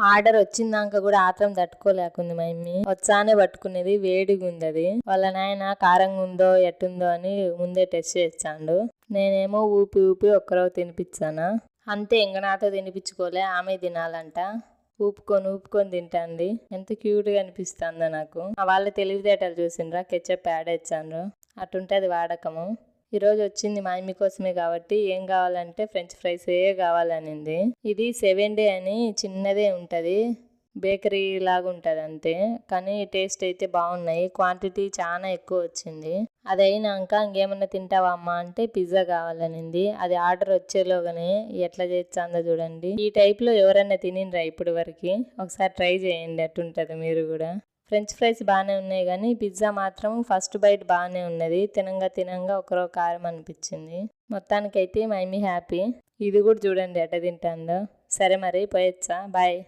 Order వచ్చిందాక కూడా ఆత్రం తట్టుకోలేకుంది మా mummy. వచ్చానే పట్టుకునేది, వేడిగా ఉంది అది. వాళ్ళ నాయన కారంగా ఉందో ఎట్టుందో అని ముందే టెస్ట్ చేస్తాడు. నేనేమో ఊపి ఊపి ఒక్కరో తినిపించానా. అంతే, ఇంక నాతో తినిపించుకోలే, ఆమె తినాలంట. ఊపుకొని తింటాంది. ఎంత క్యూట్గా అనిపిస్తుందో నాకు. వాళ్ళ తెలివితేటలు చూసిండ్రా, కెచప్ యాడ్ ఇచ్చాను. అటుంటది వాడకము. ఈరోజు వచ్చింది మా మమ్మీ కోసమే కాబట్టి ఏం కావాలంటే ఫ్రెంచ్ ఫ్రైసే కావాలనింది. ఇది 7 డే అని చిన్నదే ఉంటుంది, బేకరీ లాగా ఉంటుంది అంతే. కానీ టేస్ట్ అయితే బాగున్నాయి. క్వాంటిటీ చాలా ఎక్కువ వచ్చింది. అది అయినాక ఇంకేమన్నా తింటావా అమ్మ అంటే పిజ్జా కావాలనింది. అది ఆర్డర్ వచ్చేలోగానే ఎట్లా చేస్తుందో చూడండి. ఈ టైప్లో ఎవరన్నా తినిండ్రా ఇప్పటి వరకు? ఒకసారి ట్రై చేయండి, అట్టుంటుంది మీరు కూడా. ఫ్రెంచ్ ఫ్రైస్ బాగానే ఉన్నాయి కానీ పిజ్జా మాత్రం ఫస్ట్ బైట్ బాగానే ఉన్నది. తినంగా ఒకరో కారం అనిపించింది. మొత్తానికైతే మా మమ్మీ హ్యాపీ. ఇది కూడా చూడండి ఎట్ట తింటుందో. సరే మరి పోయొచ్చా, బాయ్.